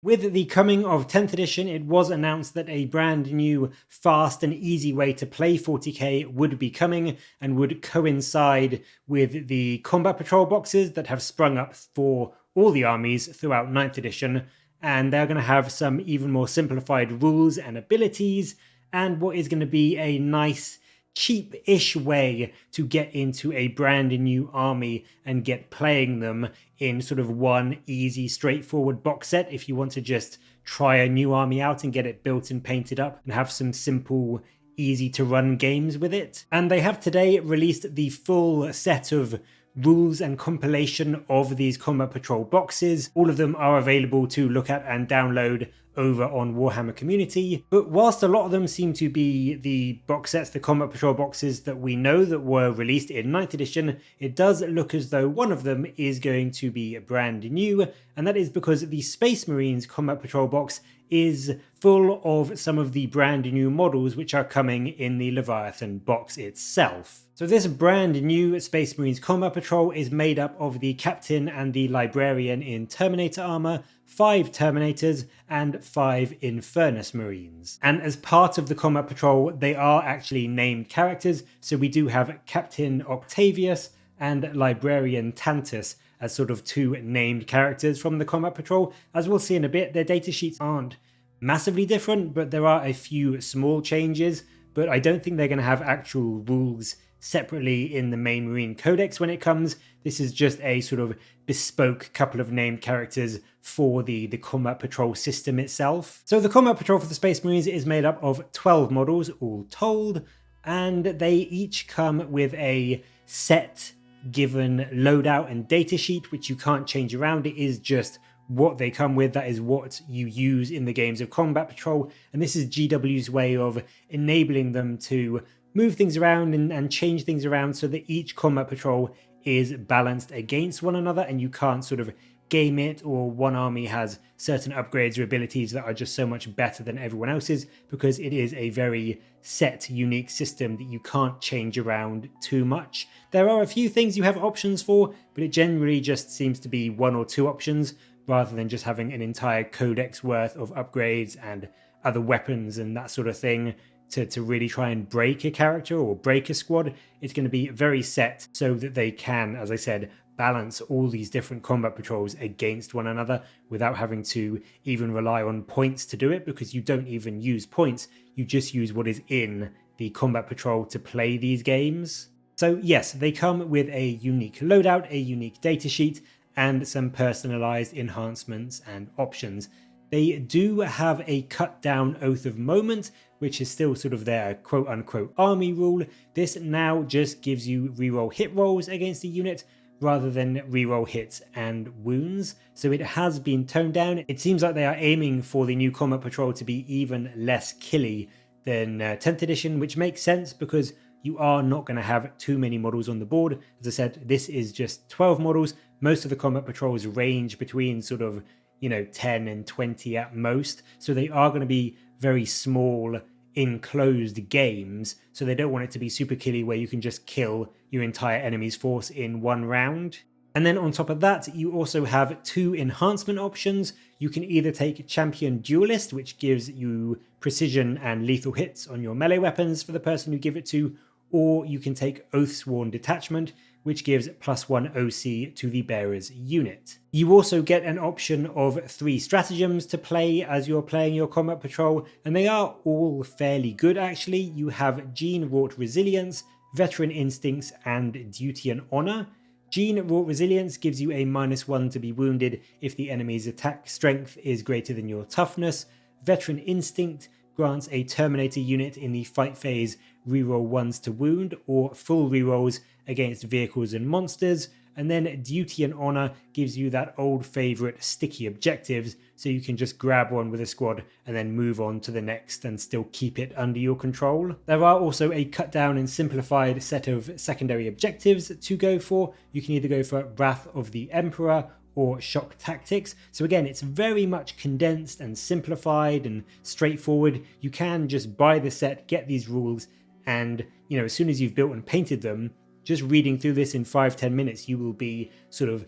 With the coming of 10th edition, it was announced that a brand new, fast and easy way to play 40k would be coming and would coincide with the combat patrol boxes that have sprung up for all the armies throughout 9th edition, and they're going to have some even more simplified rules and abilities, and what is going to be a nice cheap-ish way to get into a brand new army and get playing them in sort of one easy, straightforward box set if you want to just try a new army out and get it built and painted up and have some simple, easy to run games with it. And they have today released the full set of rules and compilation of these combat patrol boxes. All of them are available to look at and download over on Warhammer Community, but whilst a lot of them seem to be the box sets, the combat patrol boxes that we know that were released in 9th edition, it does look as though one of them is going to be brand new, and that is because the Space Marines combat patrol box is full of some of the brand new models which are coming in the Leviathan box itself. So this brand new Space Marines Combat Patrol is made up of the Captain and the Librarian in Terminator armor, 5 Terminators, and 5 Infernus Marines. And as part of the Combat Patrol, they are actually named characters, so we do have Captain Octavius and Librarian Tantus as sort of 2 named characters from the Combat Patrol. As we'll see in a bit, their datasheets aren't massively different, but there are a few small changes, but I don't think they're going to have actual rules separately in the main Marine Codex when it comes. This is just a sort of bespoke couple of named characters for the Combat Patrol system itself. So the Combat Patrol for the Space Marines is made up of 12 models all told, and they each come with a set given loadout and datasheet which you can't change around. It is just what they come with. That is what you use in the games of Combat Patrol, and this is GW's way of enabling them to move things around and change things around so that each Combat Patrol is balanced against one another and you can't sort of game it, or one army has certain upgrades or abilities that are just so much better than everyone else's, because it is a very set, unique system that you can't change around too much. There are a few things you have options for, but it generally just seems to be 1 or 2 options rather than just having an entire codex worth of upgrades and other weapons and that sort of thing to really try and break a character or break a squad. It's going to be very set so that they can, as I said, balance all these different combat patrols against one another without having to even rely on points to do it, because you don't even use points, you just use what is in the combat patrol to play these games. So yes, they come with a unique loadout, a unique datasheet, and some personalized enhancements and options. They do have a cut down Oath of Moment, which is still sort of their quote-unquote army rule. This now just gives you reroll hit rolls against a unit rather than reroll hits and wounds, so it has been toned down. It seems like they are aiming for the new Combat Patrol to be even less killy than 10th edition, which makes sense because you are not going to have too many models on the board. As I said, this is just 12 models. Most of the Combat Patrols range between sort of 10 and 20 at most, so they are going to be very small enclosed games, so they don't want it to be super killy where you can just kill your entire enemy's force in one round. And then on top of that, you also have 2 enhancement options. You can either take Champion Duelist, which gives you precision and lethal hits on your melee weapons for the person you give it to, or you can take Oathsworn Detachment, which gives +1 OC to the bearer's unit. You also get an option of 3 stratagems to play as you're playing your Combat Patrol, and they are all fairly good actually. You have Gene-Wrought Resilience, Veteran Instincts, and Duty and Honor. Gene-Wrought Resilience gives you a -1 to be wounded if the enemy's attack strength is greater than your toughness. Veteran Instinct grants a Terminator unit in the fight phase reroll 1s to wound or full rerolls against vehicles and monsters. And then Duty and Honor gives you that old favourite sticky objectives, so you can just grab one with a squad and then move on to the next and still keep it under your control. There are also a cut down and simplified set of secondary objectives to go for. You can either go for Wrath of the Emperor or Shock Tactics. So again, it's very much condensed and simplified and straightforward. You can just buy the set, get these rules, and as soon as you've built and painted them, just reading through this in 5-10 minutes, you will be sort of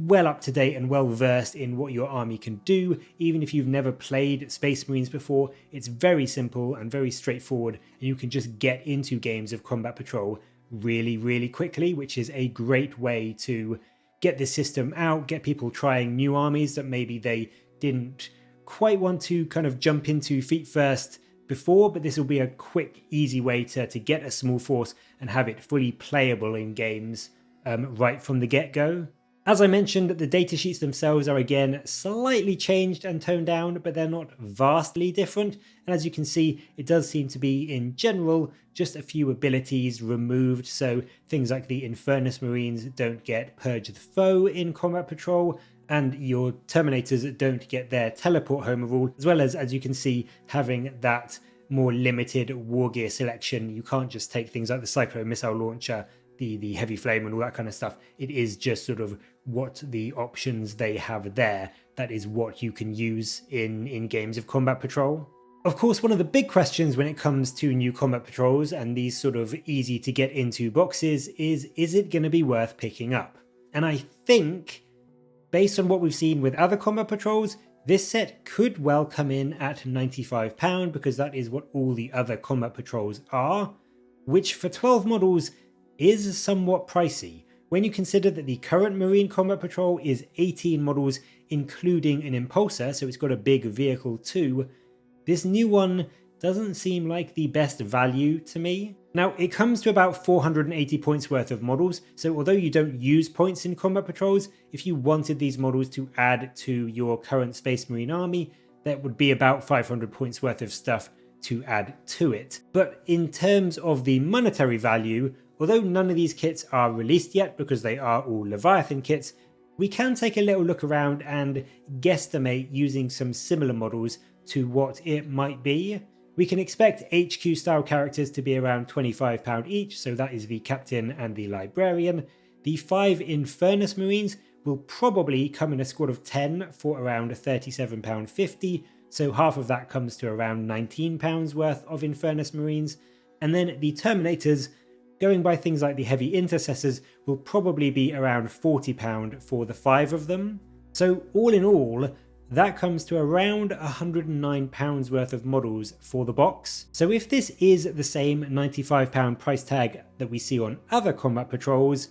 well up to date and well versed in what your army can do. Even if you've never played Space Marines before, it's very simple and very straightforward, and you can just get into games of combat patrol really quickly, which is a great way to get this system out, get people trying new armies that maybe they didn't quite want to kind of jump into feet first before, but this will be a quick, easy way to get a small force and have it fully playable in games right from the get-go. As I mentioned, the datasheets themselves are again slightly changed and toned down, but they're not vastly different. And as you can see, it does seem to be, in general, just a few abilities removed. So things like the Infernus Marines don't get Purge the Foe in Combat Patrol, and your Terminators don't get their Teleport Home rule, as well as you can see, having that more limited war gear selection. You can't just take things like the Cyclone Missile Launcher, the Heavy Flame and all that kind of stuff. It is just sort of what the options they have there. That is what you can use in games of Combat Patrol. Of course, one of the big questions when it comes to new Combat Patrols and these sort of easy to get into boxes is it going to be worth picking up? And I think, based on what we've seen with other Combat Patrols, this set could well come in at £95 because that is what all the other Combat Patrols are, which for 12 models is somewhat pricey. When you consider that the current Marine Combat Patrol is 18 models including an impulsor, so it's got a big vehicle too, this new one doesn't seem like the best value to me. Now, it comes to about 480 points worth of models, so although you don't use points in Combat Patrols, if you wanted these models to add to your current Space Marine army, that would be about 500 points worth of stuff to add to it. But in terms of the monetary value, although none of these kits are released yet because they are all Leviathan kits, we can take a little look around and guesstimate using some similar models to what it might be. We can expect HQ style characters to be around £25 each, so that is the Captain and the Librarian. The 5 Infernus Marines will probably come in a squad of 10 for around £37.50, so half of that comes to around £19 worth of Infernus Marines. And then the Terminators, going by things like the Heavy Intercessors, will probably be around £40 for the 5 of them. So all in all, that comes to around £109 worth of models for the box. So if this is the same £95 price tag that we see on other Combat Patrols,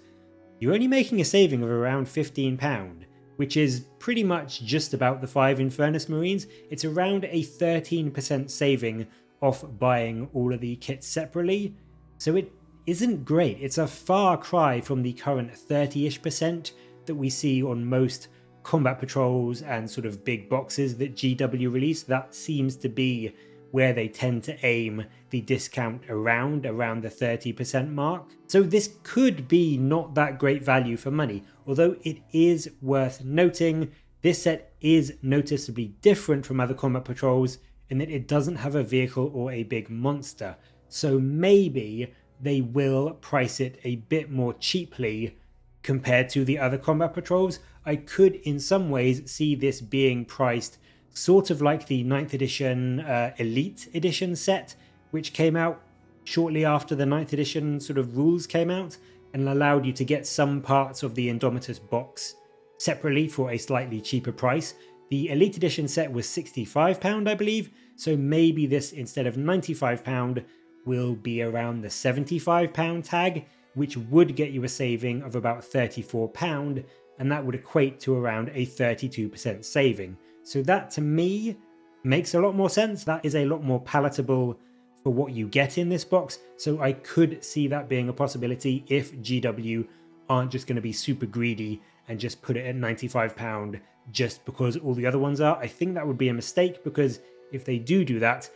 you're only making a saving of around £15, which is pretty much just about the 5 Infernus Marines. It's around a 13% saving off buying all of the kits separately. So it isn't great. It's a far cry from the current 30-ish% that we see on most Combat Patrols and sort of big boxes that GW release. That seems to be where they tend to aim the discount around the 30% mark. So this could be not that great value for money, although it is worth noting this set is noticeably different from other Combat Patrols in that it doesn't have a vehicle or a big monster. So maybe they will price it a bit more cheaply compared to the other Combat Patrols. I could in some ways see this being priced sort of like the 9th edition Elite Edition set, which came out shortly after the 9th edition sort of rules came out and allowed you to get some parts of the Indomitus box separately for a slightly cheaper price. The Elite Edition set was £65, I believe, so maybe this, instead of £95, will be around the £75 tag, which would get you a saving of about £34, and that would equate to around a 32% saving. So that, to me, makes a lot more sense. That is a lot more palatable for what you get in this box, so I could see that being a possibility if GW aren't just going to be super greedy and just put it at £95 just because all the other ones are. I think that would be a mistake, because if they do that,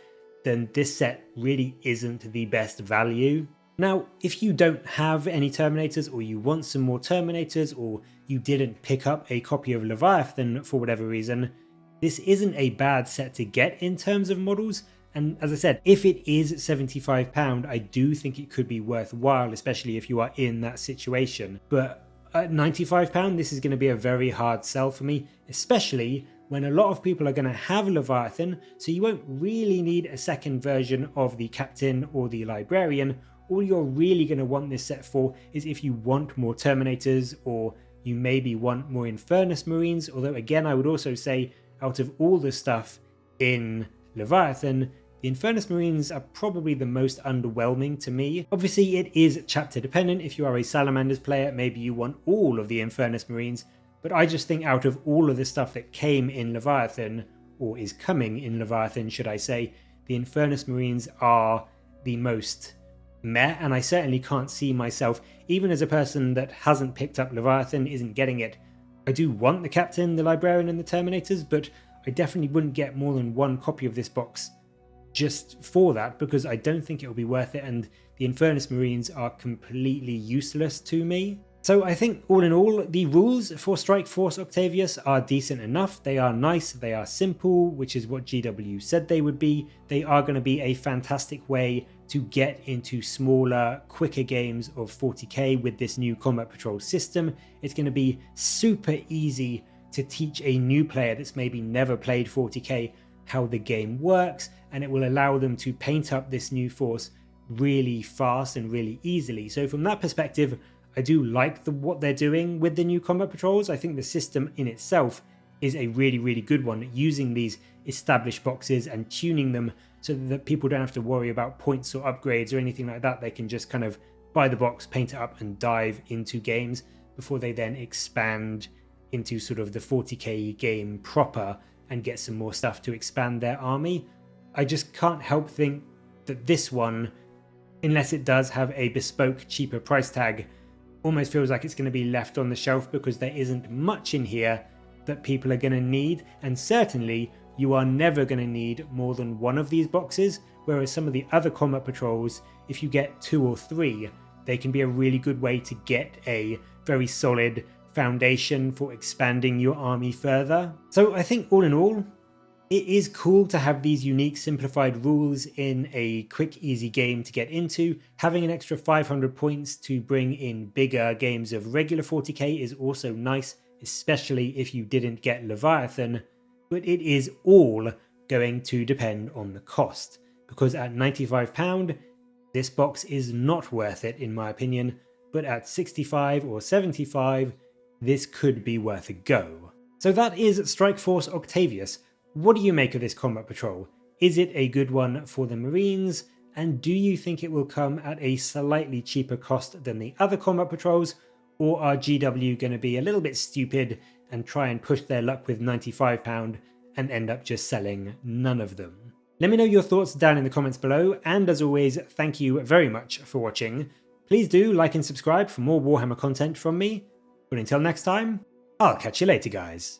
then this set really isn't the best value. Now, if you don't have any Terminators, or you want some more Terminators, or you didn't pick up a copy of Leviathan for whatever reason, this isn't a bad set to get in terms of models. And as I said, if it is £75, I do think it could be worthwhile, especially if you are in that situation. But at £95, this is going to be a very hard sell for me, especially when a lot of people are going to have Leviathan, so you won't really need a second version of the Captain or the Librarian. All you're really going to want this set for is if you want more Terminators, or you maybe want more Infernus Marines, although again I would also say out of all the stuff in Leviathan, the Infernus Marines are probably the most underwhelming to me. Obviously it is chapter dependent. If you are a Salamanders player, maybe you want all of the Infernus Marines, but I just think out of all of the stuff that came in Leviathan, or is coming in Leviathan should I say, the Infernus Marines are the most meh, and I certainly can't see myself, even as a person that hasn't picked up Leviathan, isn't getting it. I do want the Captain, the Librarian and the Terminators, but I definitely wouldn't get more than one copy of this box just for that, because I don't think it will be worth it, and the Infernus Marines are completely useless to me. So I think all in all, the rules for Strike Force Octavius are decent enough. They are nice, they are simple, which is what GW said they would be. They are going to be a fantastic way to get into smaller, quicker games of 40k with this new combat patrol system. It's going to be super easy to teach a new player that's maybe never played 40k how the game works, and it will allow them to paint up this new force really fast and really easily. So from that perspective, I do like what they're doing with the new combat patrols. I think the system in itself is a really, really good one, using these established boxes and tuning them so that people don't have to worry about points or upgrades or anything like that. They can just kind of buy the box, paint it up and dive into games before they then expand into sort of the 40k game proper and get some more stuff to expand their army. I just can't help think that this one, unless it does have a bespoke cheaper price tag, almost feels like it's going to be left on the shelf because there isn't much in here that people are going to need, and certainly you are never going to need more than one of these boxes, whereas some of the other combat patrols, if you get 2 or 3, they can be a really good way to get a very solid foundation for expanding your army further. So I think all in all, it is cool to have these unique simplified rules in a quick, easy game to get into. Having an extra 500 points to bring in bigger games of regular 40k is also nice, especially if you didn't get Leviathan, but it is all going to depend on the cost, because at £95, this box is not worth it in my opinion, but at 65 or 75, this could be worth a go. So that is Strike Force Octavius. What do you make of this combat patrol? Is it a good one for the Marines? And do you think it will come at a slightly cheaper cost than the other combat patrols? Or are GW going to be a little bit stupid and try and push their luck with £95 and end up just selling none of them? Let me know your thoughts down in the comments below, and as always, thank you very much for watching. Please do like and subscribe for more Warhammer content from me, but until next time, I'll catch you later guys.